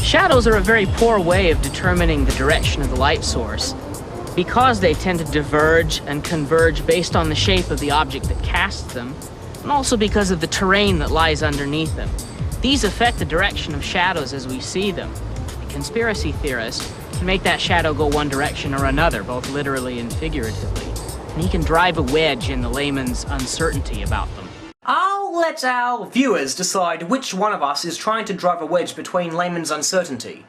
Shadows are a very poor way of determining the direction of the light source, because they tend to diverge and converge based on the shape of the object that casts them, and also because of the terrain that lies underneath them. These affect the direction of shadows as we see them. A conspiracy theorist can make that shadow go one direction or another, both literally and figuratively, and he can drive a wedge in the layman's uncertainty about them. I'll let our viewers decide which one of us is trying to drive a wedge between layman's uncertainty.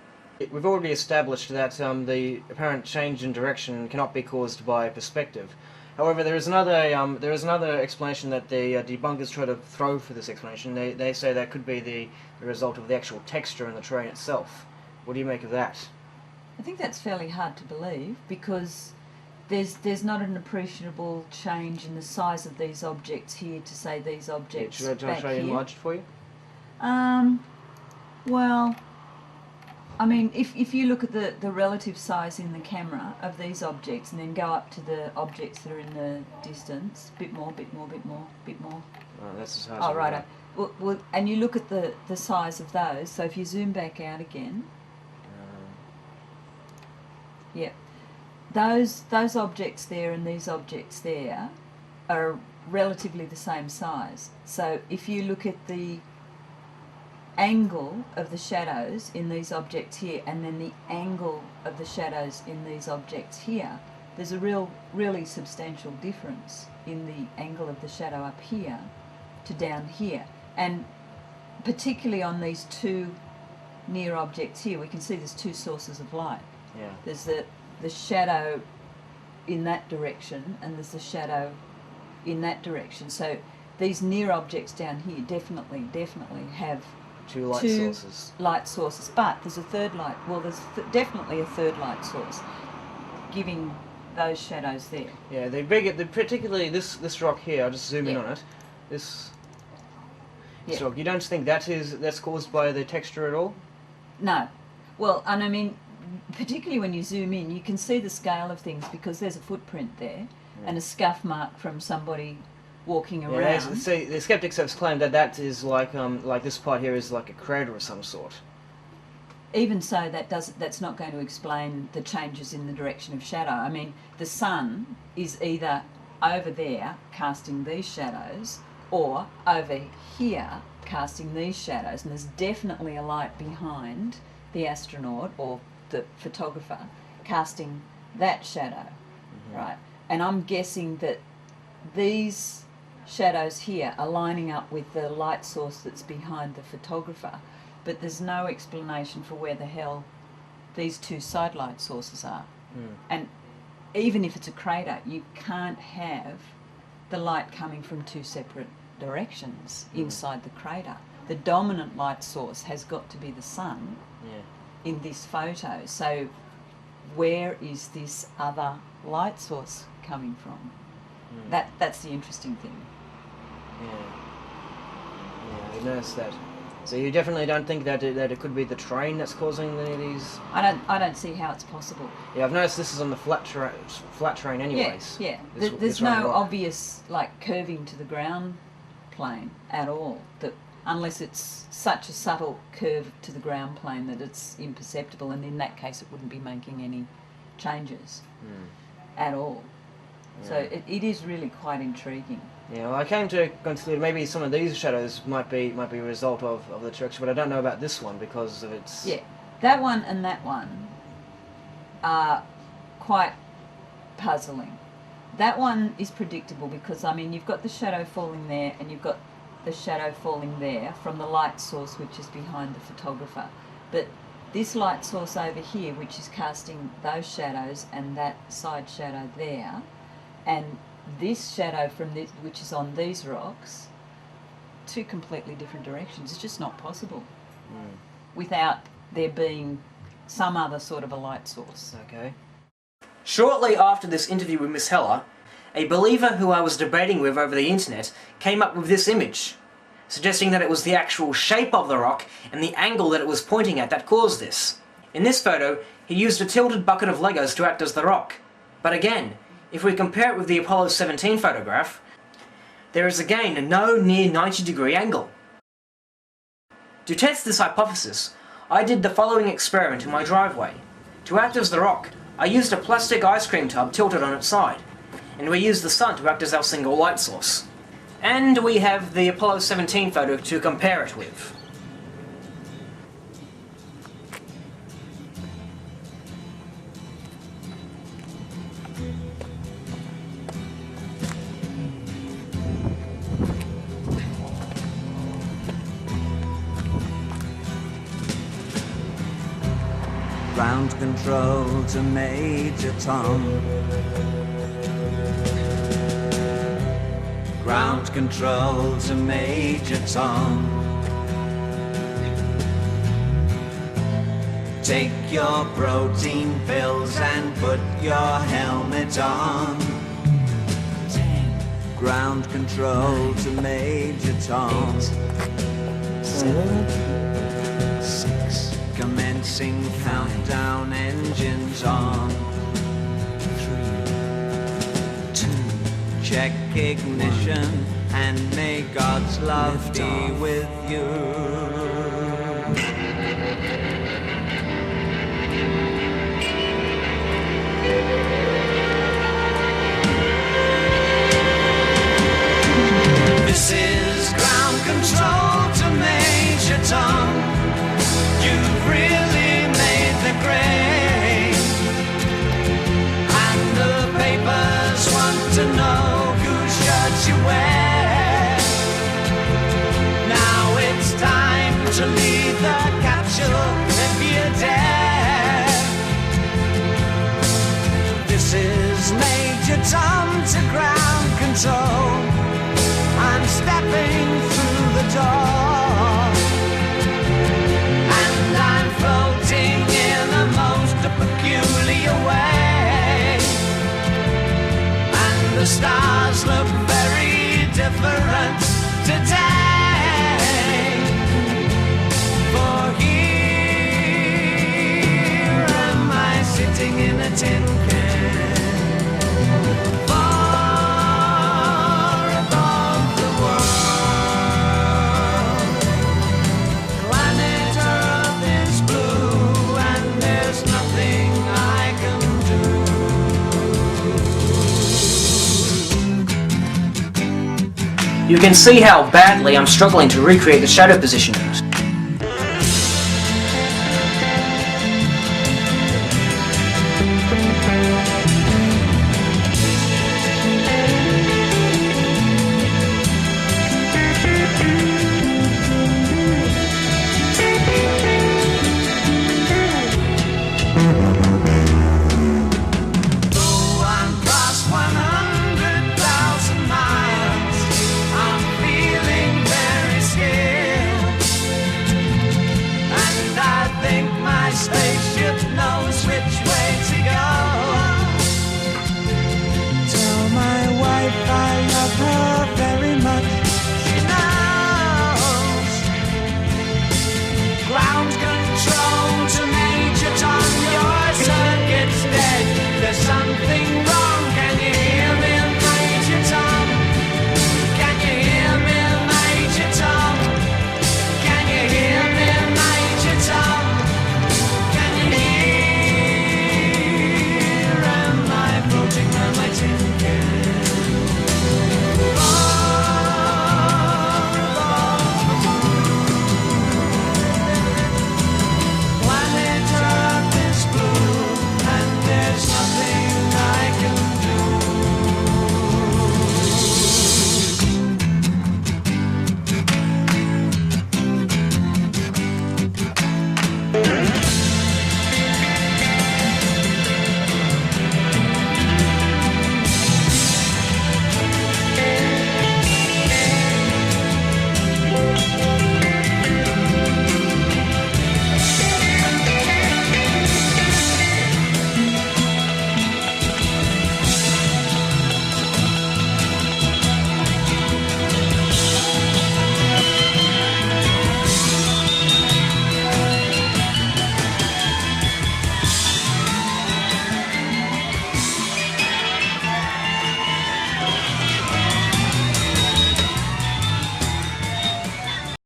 We've already established that the apparent change in direction cannot be caused by perspective. However, there is another explanation that the debunkers try to throw for this explanation. They say that could be the result of the actual texture in the terrain itself. What do you make of that? I think that's fairly hard to believe, because there's not an appreciable change in the size of these objects here to say these objects Should I back try to here. enlarge it for you? Well, I mean, if you look at the relative size in the camera of these objects and then go up to the objects that are in the distance, bit more, bit more, bit more, bit more. Oh, that's as hard Oh, as right. Well, and you look at the size of those, so if you zoom back out again, yeah, those objects there and these objects there are relatively the same size. So if you look at the angle of the shadows in these objects here and then the angle of the shadows in these objects here, there's a really substantial difference in the angle of the shadow up here to down here. And particularly on these two near objects here, we can see there's two sources of light. Yeah. There's the shadow in that direction and there's the shadow in that direction. So these near objects down here definitely have Two light sources. But there's a third light. Well, there's definitely a third light source giving those shadows there. Yeah, particularly this rock here. I'll just zoom in on it. This rock. You don't think that's caused by the texture at all? No. Well, and I mean, particularly when you zoom in, you can see the scale of things because there's a footprint there and a scuff mark from somebody walking around. See, the skeptics have claimed that is like this part here is like a crater of some sort. Even so, that's not going to explain the changes in the direction of shadow. I mean, the sun is either over there casting these shadows or over here casting these shadows, and there's definitely a light behind the astronaut or the photographer casting that shadow, right? And I'm guessing that these shadows here are lining up with the light source that's behind the photographer, but there's no explanation for where the hell these two side light sources are. And even if it's a crater, you can't have the light coming from two separate directions inside the crater. The dominant light source has got to be the sun in this photo. So where is this other light source coming from? That's the interesting thing. Yeah, I noticed that. So you definitely don't think that it could be the terrain that's causing these? I don't see how it's possible. Yeah, I've noticed this is on the flat terrain anyways. Yeah. This There's round no rock. obvious like curving to the ground plane at all. That unless it's such a subtle curve to the ground plane that it's imperceptible, and in that case it wouldn't be making any changes at all. So it is really quite intriguing. Yeah, well, I came to conclude maybe some of these shadows might be a result of the direction, but I don't know about this one because of its... Yeah, that one and that one are quite puzzling. That one is predictable because, I mean, you've got the shadow falling there and you've got the shadow falling there from the light source which is behind the photographer. But this light source over here, which is casting those shadows and that side shadow there, and this shadow from this, which is on these rocks, two completely different directions. It's just not possible without there being some other sort of a light source. Okay. Shortly after this interview with Miss Heller, a believer who I was debating with over the internet came up with this image, suggesting that it was the actual shape of the rock and the angle that it was pointing at that caused this. In this photo, he used a tilted bucket of Legos to act as the rock. But again, if we compare it with the Apollo 17 photograph, there is again no near 90-degree angle. To test this hypothesis, I did the following experiment in my driveway. To act as the rock, I used a plastic ice cream tub tilted on its side, and we used the sun to act as our single light source. And we have the Apollo 17 photo to compare it with. Ground control to Major Tom. Ground control to Major Tom. Take your protein pills and put your helmet on. 10. Ground control to Major Tom. 7. 6. Commencing countdown, engines on. 3, 2, check ignition, and may God's love be with you. This is ground control to Major Tom. You've really made the grade, and the papers want to know whose shirt you wear. Now it's time to leave the capsule if you dare. This is Major Tom to ground control. I'm stepping through the door, and I'm floating in a most peculiar way, and the stars look very different today. For here am I sitting in a tin can, far above the world. Planet Earth is blue, and there's nothing I can do. You can see how badly I'm struggling to recreate the shadow positionings.